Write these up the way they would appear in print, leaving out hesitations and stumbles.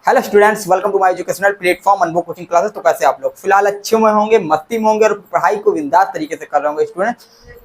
Hello students, welcome to my educational platform Anubhav coaching classes. तो कैसे आप लोग फिलहाल अच्छे में होंगे, मस्ती में होंगे और पढ़ाई को बिंदास तरीके से कर रहे होंगे स्टूडेंट।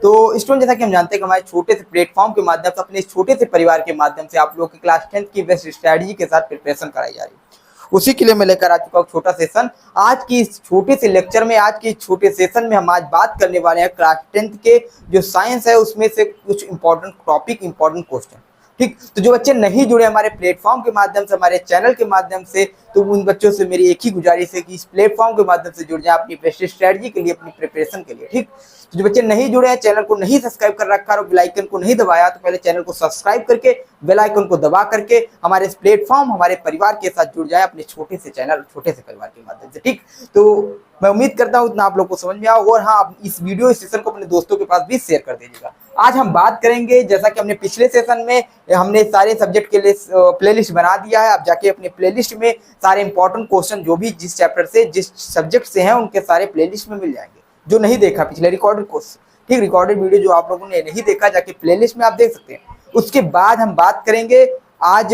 तो स्टूडेंट, जैसा कि हम जानते हैं कि हमारे छोटे से प्लेटफॉर्म के माध्यम से, अपने छोटे से परिवार के माध्यम से आप लोग की क्लास 10th की बेस्ट स्ट्रेटजी के साथ प्रिपरेशन कराई जा रही है। उसी के लिए मैं लेकर आ चुका हूँ छोटा सेशन। आज की इस छोटे से लेक्चर में, आज के छोटे सेशन में हम आज बात करने वाले हैं क्लास 10th के जो साइंस है उसमें से कुछ इंपॉर्टेंट टॉपिक, इंपॉर्टेंट क्वेश्चन। ठीक, तो जो बच्चे नहीं जुड़े हमारे प्लेटफॉर्म के माध्यम से, हमारे चैनल के माध्यम से, तो उन बच्चों से मेरी एक ही गुजारिश है कि इस प्लेटफॉर्म के माध्यम से जुड़ जाए अपनी बेस्ट स्ट्रेटजी के लिए, अपनी प्रिपरेशन के लिए। ठीक, तो जो बच्चे नहीं जुड़े हैं, चैनल को नहीं सब्सक्राइब कर रखा और बेल आइकन को नहीं दबाया, तो पहले चैनल को सब्सक्राइब करके बेल आइकन को दबा करके हमारे इस प्लेटफॉर्म, हमारे परिवार के साथ जुड़ जाए अपने छोटे से चैनल, छोटे से परिवार के माध्यम से। ठीक, तो मैं उम्मीद करता हूँ इतना आप लोग को समझ में आओ, और हाँ, आप इस वीडियो सेशन को अपने दोस्तों के पास भी शेयर कर दीजिएगा। आज हम बात करेंगे, जैसा कि हमने पिछले सेशन में हमने सारे सब्जेक्ट के लिए प्लेलिस्ट बना दिया है। आप जाके अपने प्लेलिस्ट में सारे इंपॉर्टेंट क्वेश्चन जो भी जिस चैप्टर से, जिस सब्जेक्ट से हैं, उनके सारे प्लेलिस्ट में मिल जाएंगे। जो नहीं देखा पिछले रिकॉर्डेड कोर्स, ठीक, रिकॉर्डेड वीडियो जो आप लोगों ने नहीं देखा, जाके प्लेलिस्ट में आप देख सकते हैं। उसके बाद हम बात करेंगे आज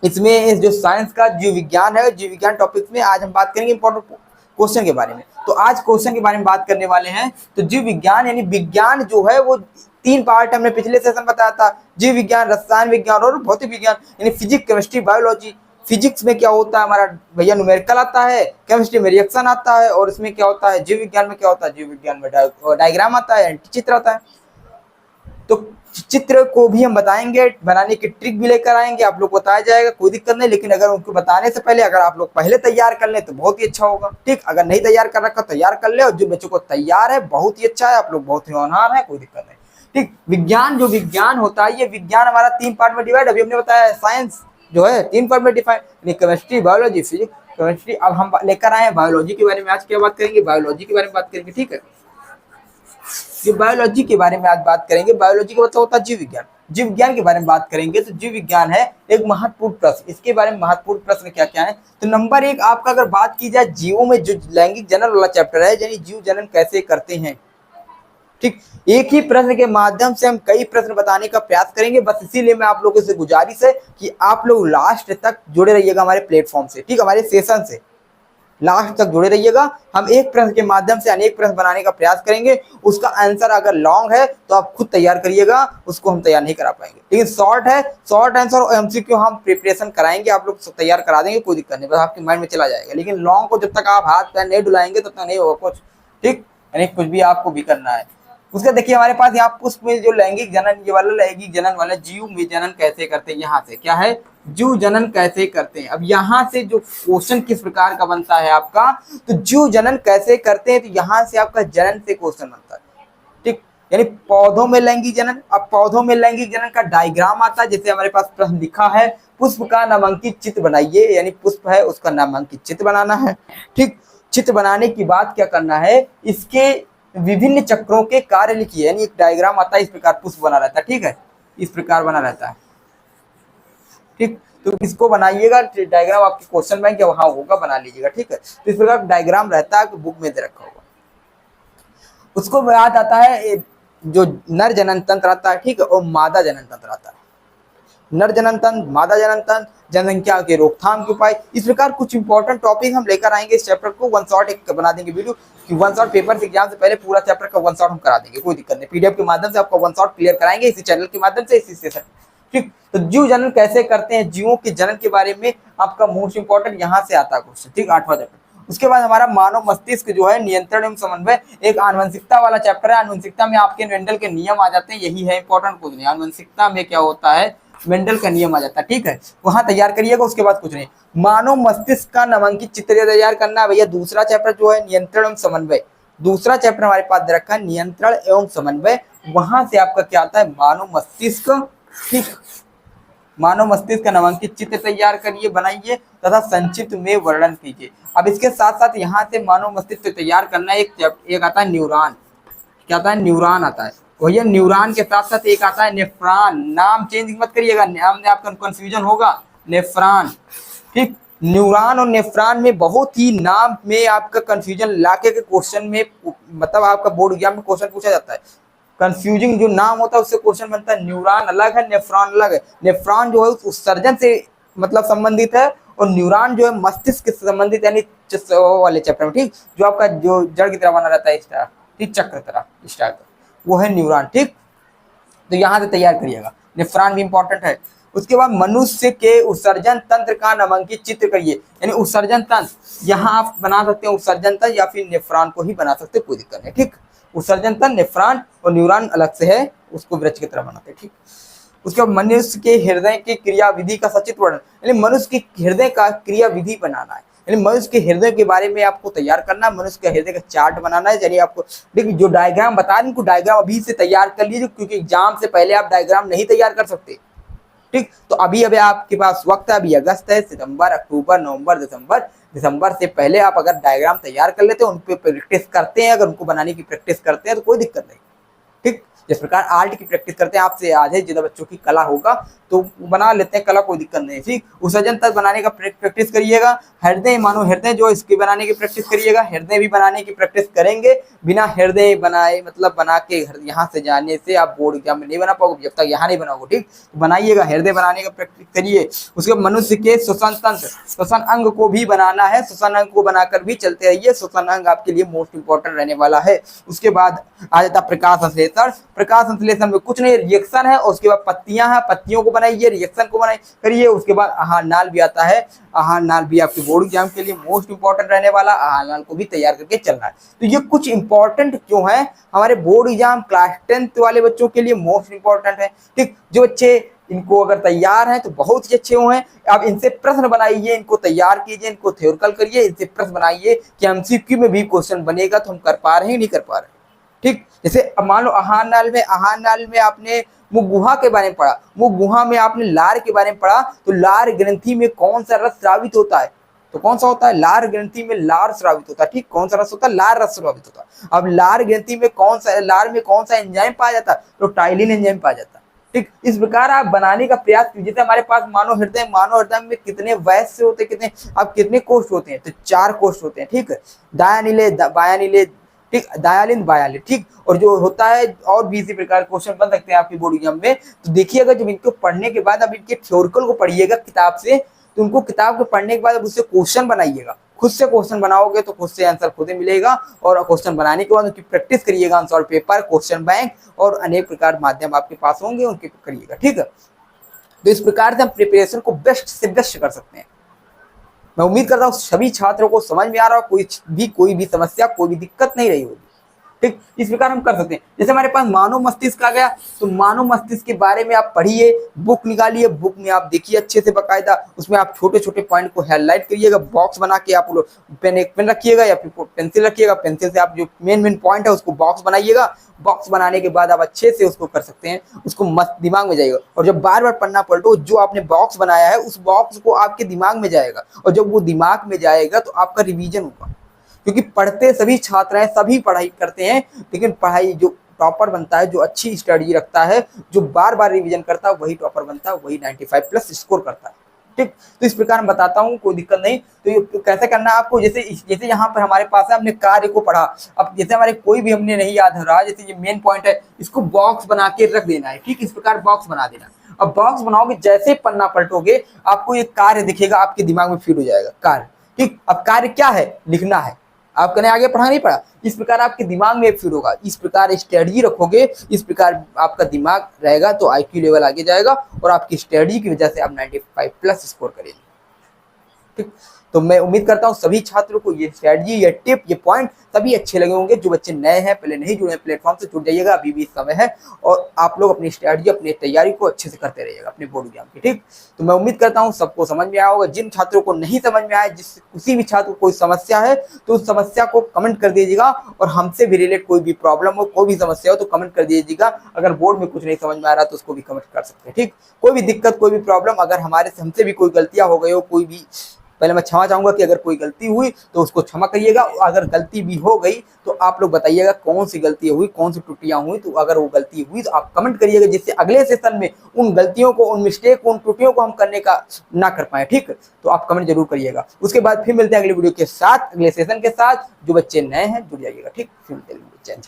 इसमें जो साइंस का जीव विज्ञान है, जीव विज्ञान टॉपिक में आज हम बात करेंगे इंपॉर्टेंट क्वेश्चन के बारे में। तो आज क्वेश्चन के बारे में बात करने वाले हैं। तो जीव विज्ञान यानी विज्ञान जो है वो तीन पार्ट हमने पिछले सेशन बताया था। जीव विज्ञान, रसायन विज्ञान और भौतिक विज्ञान, यानी फिजिक्स, केमिस्ट्री, बायोलॉजी। फिजिक्स में क्या होता है हमारा भैया, न्यूमेरिकल आता है। केमिस्ट्री में रिएक्शन आता है। और इसमें क्या होता है, जीव विज्ञान में क्या होता है, जीव विज्ञान में डायग्राम आता है, चित्र आता है। तो चित्र को भी हम बताएंगे, बनाने की ट्रिक भी लेकर आएंगे, आप लोग को बताया जाएगा, कोई दिक्कत नहीं। लेकिन अगर उनको बताने से पहले अगर आप लोग पहले तैयार कर लें तो बहुत ही अच्छा होगा। ठीक, अगर नहीं तैयार कर रखा तैयार कर ले, और जो बच्चों को तैयार है बहुत ही अच्छा है, आप लोग बहुत ही होनहार है, कोई दिक्कत नहीं। ठीक, विज्ञान, जो विज्ञान होता है, ये विज्ञान हमारा तीन पार्ट में डिवाइड, अभी हमने बताया। साइंस जो है तीन पार्ट में define, chemistry, biology, physics, chemistry. अब हम लेकर आए हैं बायोलॉजी के बारे में। आज क्या बात करेंगे, बायोलॉजी के बारे में बात करेंगे। ठीक है, ये बायोलॉजी के बारे में आज बात करेंगे। बायोलॉजी का मतलब होता है जीव विज्ञान। जीव विज्ञान के बारे में बात करेंगे तो जीव विज्ञान है एक महत्वपूर्ण प्रश्न। इसके बारे में महत्वपूर्ण प्रश्न क्या क्या है, तो नंबर एक आपका अगर बात की जाए जीवों में, जो लैंगिक जनन वाला चैप्टर है, यानी जीव जनन कैसे करते हैं। ठीक, एक ही प्रश्न के माध्यम से हम कई प्रश्न बताने का प्रयास करेंगे। बस इसीलिए मैं आप लोगों से गुजारिश है कि आप लोग लास्ट तक जुड़े रहिएगा हमारे प्लेटफॉर्म से। ठीक, हमारे सेशन से लास्ट तक जुड़े रहिएगा। हम एक प्रश्न के माध्यम से अनेक प्रश्न बनाने का प्रयास करेंगे। उसका आंसर अगर लॉन्ग है तो आप खुद तैयार करिएगा, उसको हम तैयार नहीं करा पाएंगे। लेकिन शॉर्ट है, शॉर्ट आंसर और एमसीक्यू हम प्रिपरेशन कराएंगे, आप लोग तैयार करा देंगे, कोई दिक्कत नहीं, बस आपके माइंड में चला जाएगा। लेकिन लॉन्ग को जब तक आप हाथ पैर नहीं डुलाएंगे तब तक नहीं होगा कुछ। ठीक, यानी कुछ भी आपको भी करना है। उसका देखिए हमारे पास यहाँ पुष्प में जो लैंगिक जनन, ये वाला लैंगिक जनन वाला, जीव में जनन कैसे करते हैं, यहाँ से क्या है, जीव जनन कैसे करते हैं। अब यहाँ से जो क्वेश्चन किस प्रकार का बनता है आपका, तो जीव जनन कैसे करते हैं, तो यहाँ से आपका जनन से क्वेश्चन बनता है। ठीक, यानी पौधों में लैंगिक जनन। अब पौधों में लैंगिक जनन का डायग्राम आता है, जैसे हमारे पास प्रश्न लिखा है, पुष्प का नामांकित चित्र बनाइए, यानी पुष्प है उसका नामांकित चित्र बनाना है। ठीक, चित्र बनाने के बाद क्या करना है, इसके विभिन्न चक्रों के कार्य लिखिए, यानी एक डायग्राम आता है, इस प्रकार पुष्प बना रहता है। ठीक है, इस प्रकार बना रहता है। ठीक, तो इसको बनाइएगा, डायग्राम आपके क्वेश्चन बैंक या वहां होगा, बना लीजिएगा। ठीक है, तो इस प्रकार डायग्राम रहता है, बुक में दे रखा होगा। उसको याद आता है जो नर जनन तंत्र आता है, ठीक है, और मादा जनन तंत्र आता है। नर जनन तंत्र, मादा जनन तंत्र, जनसंख्या के रोकथाम के उपाय, इस प्रकार कुछ इंपॉर्टेंट टॉपिक हम लेकर आएंगे इस चैप्टर को। वन शॉट एक बना देंगे वीडियो कि वन शॉट पेपर से एग्जाम से पहले पूरा चैप्टर का वन शॉट हम करा देंगे, कोई दिक्कत नहीं। पीडीएफ के माध्यम से आपका वन शॉट क्लियर कराएंगे इसी चैनल के माध्यम से, इसी सेशन। ठीक, तो जीव जनन कैसे करते हैं, जीवों के जनन के बारे में आपका मोस्ट इंपॉर्टेंट यहाँ से आता है क्वेश्चन। ठीक, 8वां चैप्टर। उसके बाद हमारा मानव मस्तिष्क जो है, नियंत्रण एवं समन्वय, एक आनुवंशिकता वाला चैप्टर है। आनुवंशिकता में आपके मेंडल के नियम आ जाते हैं, यही है इंपॉर्टेंट क्वेश्चन। आनुवंशिकता में क्या होता है, मेंडल का नियम आ जाता है। ठीक है, वहां तैयार करिएगा, उसके बाद कुछ नहीं। मानव मस्तिष्क का नामांकित चित्र तैयार करना है भैया। दूसरा चैप्टर जो है नियंत्रण एवं समन्वय, दूसरा चैप्टर हमारे पास दे रखा है नियंत्रण एवं समन्वय। वहां से आपका क्या आता है, मानव मस्तिष्क। ठीक, मानव मस्तिष्क का नामांकित चित्र तैयार करिए, बनाइए तथा संक्षिप्त में वर्णन कीजिए। अब इसके साथ साथ यहाँ से मानव मस्तिष्क तैयार करना है, एक आता है न्यूरॉन। क्या आता है, न्यूरॉन आता है भैया। न्यूरॉन के साथ साथ एक आता है नेफ्रॉन। नाम चेंज मत करिएगा, नाम में आपका कंफ्यूजन होगा। नेफ्रॉन, ठीक, न्यूरॉन और नेफ्रॉन में बहुत ही नाम में आपका कंफ्यूजन लाके के क्वेश्चन में, मतलब आपका बोर्ड एग्जाम में क्वेश्चन पूछा जाता है। कंफ्यूजिंग जो नाम होता है उससे क्वेश्चन बनता है। न्यूरॉन अलग है, नेफ्रॉन अलग है। नेफ्रॉन जो है उस उत्सर्जन से मतलब संबंधित है, और न्यूरॉन जो है मस्तिष्क से संबंधित यानी वो वाले चैप्टर में, ठीक, जो आपका जो जड़ की तरह बना रहता है इस तरह, ठीक, चक्र तरह इस टाइप का, वो है न्यूरॉन, ठीक। तो यहाँ से तैयार करिएगा। नेफ्रॉन भी इंपॉर्टेंट है। उसके बाद मनुष्य के उत्सर्जन तंत्र का नामांकित चित्र करिए, यानी उत्सर्जन तंत्र, यहाँ आप बना सकते हैं उत्सर्जन तंत्र या फिर नेफ्रॉन को ही बना सकते हैं, कोई दिक्कत नहीं, ठीक। उत्सर्जन तंत्र, नेफ्रॉन और न्यूरॉन अलग से है, उसको वृक्ष की तरह बनाते हैं, ठीक। उसके बाद मनुष्य के हृदय की क्रिया विधि का सचित्र वर्णन, यानी मनुष्य की हृदय का क्रिया विधि बनाना है, यानी मनुष्य के हृदय के बारे में आपको तैयार करना है, मनुष्य के हृदय का चार्ट बनाना है। यानी आपको देखिए जो डायग्राम बता रहे हैं उनको डायग्राम अभी से तैयार कर लीजिए, क्योंकि एग्जाम से पहले आप डायग्राम नहीं तैयार कर सकते, ठीक। तो अभी अभी आपके पास वक्त है, अभी अगस्त है, सितंबर, अक्टूबर, नवंबर, दिसंबर से पहले आप अगर डायग्राम तैयार कर लेते हैं, उन पर प्रैक्टिस करते हैं, अगर उनको बनाने की प्रैक्टिस करते हैं तो कोई दिक्कत नहीं, ठीक। जिस प्रकार आर्ट की प्रैक्टिस करते हैं, आपसे आधे जितना बच्चों की कला होगा तो बना लेते हैं कला, कोई दिक्कत नहीं, ठीक। उत्सर्जन तक बनाने का प्रैक्टिस करिएगा। हृदय, मानो हृदय जो इसके बनाने की प्रैक्टिस करिएगा। हृदय भी बनाने की प्रैक्टिस करेंगे, बिना हृदय बनाए मतलब बना के यहाँ से जाने से आप बोर्ड एग्जाम में नहीं बना पाओगे जब तक यहाँ नहीं बनाओगे, ठीक। तो बनाइएगा, हृदय बनाने का प्रैक्टिस करिए। उसके बाद मनुष्य के श्वसन तंत्र, श्वसन अंग को भी बनाना है, श्वसन अंग को बनाकर भी चलते रहिए, श्वसन अंग आपके लिए मोस्ट इंपॉर्टेंट रहने वाला है। उसके बाद आ जाता प्रकाश संश्लेषण। प्रकाश संश्लेषण में कुछ नहीं, रिएक्शन है, और उसके बाद पत्तियां हैं, पत्तियों को बनाइए, रिएक्शन को बनाइए करिए। उसके बाद आहार नाल भी आता है, आहार नाल भी आपके बोर्ड एग्जाम के लिए मोस्ट इंपॉर्टेंट रहने वाला, आहार नाल को भी तैयार करके चलना है। तो ये कुछ इंपॉर्टेंट क्यों है हमारे बोर्ड एग्जाम क्लास 10th वाले बच्चों के लिए मोस्ट इंपॉर्टेंट है, ठीक। जो बच्चे इनको अगर तैयार हैं तो बहुत ही अच्छे हुए हैं। आप इनसे प्रश्न बनाइए, इनको तैयार कीजिए, इनको थ्योरिकल करिए, इनसे प्रश्न बनाइए कि एमसीक्यू में भी क्वेश्चन बनेगा तो हम कर पा रहे हैं नहीं कर पा रहे, ठीक। जैसे अब मान लो आहार नाल में आपने मुख गुहा के बारे में पढ़ा, मुख गुहा में आपने लार के बारे में पढ़ा, तो लार ग्रंथि में कौन सा रस स्रावित होता है, तो कौन सा होता है, लार ग्रंथि में लार स्रावित होता है, ठीक। कौन सा रस होता है, लार रस स्रावित होता है। अब लार ग्रंथि में लार में कौन सा एंजाइम पाया जाता है, तो टाइलिन एंजाइम पाया जाता है, ठीक। इस प्रकार आप बनाने का प्रयास कीजिए। जैसे हमारे पास मानव हृदय में कितने वैश्य होते हैं, कितने कोष्ठ होते हैं, तो 4 कोष्ठ होते हैं, ठीक। दायानीले, बायानीले, ठीक, दायालिन, बायालिन, ठीक। और जो होता है और भी इसी प्रकार क्वेश्चन बन सकते हैं आपकी बोर्ड एग्जाम में। तो देखिएगा जब इनको पढ़ने के बाद अब इनके थ्योरिकल को पढ़िएगा किताब से, तो उनको किताब को पढ़ने के बाद अब उससे क्वेश्चन बनाइएगा, खुद से क्वेश्चन बनाओगे तो खुद से आंसर खुद ही मिलेगा। और क्वेश्चन बनाने के बाद उनकी प्रैक्टिस करिएगा, आंसर पेपर, क्वेश्चन बैंक और अनेक प्रकार माध्यम आपके पास होंगे, उनके करिएगा, ठीक है। तो इस प्रकार से हम प्रिपरेशन को बेस्ट से बेस्ट कर सकते हैं। मैं उम्मीद करता हूँ सभी छात्रों को समझ में आ रहा हो, कोई भी समस्या, कोई भी दिक्कत नहीं रही होगी, ठीक। इस प्रकार हम कर सकते हैं। जैसे हमारे पास मानव मस्तिष्क आ गया, तो मानव मस्तिष्क के बारे में आप पढ़िए, बुक निकालिए, बुक में आप देखिए अच्छे से बकायदा, उसमें आप छोटे छोटे पॉइंट को हाईलाइट करिएगा, बॉक्स बना के आप लोग पेन रखिएगा या फिर पेंसिल रखिएगा, पेंसिल से आप जो मेन पॉइंट है उसको बॉक्स बनाइएगा। बॉक्स बनाने के बाद आप अच्छे से उसको कर सकते हैं, उसको मस्त दिमाग में जाएगा। और जब बार बार पढ़ना पलटो, जो आपने बॉक्स बनाया है उस बॉक्स को आपके दिमाग में जाएगा, और जब वो दिमाग में जाएगा तो आपका रिवीजन होगा। क्योंकि पढ़ते सभी छात्र हैं, सभी पढ़ाई करते हैं, लेकिन पढ़ाई जो टॉपर बनता है, जो अच्छी स्टडी रखता है, जो बार बार रिवीजन करता है, वही टॉपर बनता है, वही 95+ स्कोर करता है, ठीक। तो इस प्रकार मैं बताता हूँ, कोई दिक्कत नहीं। तो ये कैसे करना है आपको, जैसे यहाँ पर हमारे पास है, हमने कार्य को पढ़ा, अब जैसे हमारे कोई भी हमने नहीं याद हो रहा, जैसे ये मेन पॉइंट है, इसको बॉक्स बना के रख देना है, ठीक। इस प्रकार बॉक्स बना देना। अब बॉक्स बनाओगे, जैसे पन्ना पलटोगे आपको ये कार्य दिखेगा, आपके दिमाग में फिट हो जाएगा कार्य, ठीक। अब कार्य क्या है, लिखना है, आपने आगे पढ़ा नहीं पढ़ा, इस प्रकार आपके दिमाग में फिट होगा। इस प्रकार स्टडी रखोगे, इस प्रकार आपका दिमाग रहेगा तो IQ लेवल आगे जाएगा, और आपकी स्टडी की वजह से आप 95+ स्कोर करेंगे, ठीक। तो मैं उम्मीद करता हूँ सभी छात्रों को ये स्ट्रेटजी, ये टिप, ये पॉइंट सभी अच्छे लगे होंगे। जो बच्चे नए हैं, पहले नहीं जुड़े हैं प्लेटफॉर्म से, जुड़ जाइएगा, अभी भी समय है, और आप लोग अपनी स्ट्रेटजी, अपनी तैयारी को अच्छे से करते रहिएगा अपने बोर्ड एग्जाम की, ठीक। तो मैं उम्मीद करता हूँ सबको समझ में आया होगा। जिन छात्रों को नहीं समझ में आया, किसी भी छात्र को कोई समस्या है तो उस समस्या को कमेंट कर दीजिएगा, और हमसे भी रिलेट कोई भी प्रॉब्लम हो, कोई भी समस्या हो तो कमेंट कर दीजिएगा। अगर बोर्ड में कुछ नहीं समझ में आ रहा तो उसको भी कमेंट कर सकते हैं, ठीक। कोई भी दिक्कत, कोई भी प्रॉब्लम, अगर हमसे भी कोई गलतियां हो गई हो, कोई भी, पहले मैं क्षमा चाहूंगा कि अगर कोई गलती हुई तो उसको क्षमा करिएगा। अगर गलती भी हो गई तो आप लोग बताइएगा कौन सी गलती हुई, कौन सी त्रुटियां हुई। तो अगर वो गलती हुई तो आप कमेंट करिएगा, जिससे अगले सेशन में उन गलतियों को, उन मिस्टेक को, उन त्रुटियों को हम करने का ना कर पाए, ठीक। तो आप कमेंट जरूर करिएगा। उसके बाद फिर मिलते हैं अगले वीडियो के साथ, अगले सेशन के साथ। जो बच्चे नए हैं जुड़ जाइएगा, ठीक। फिर मिलते हैं।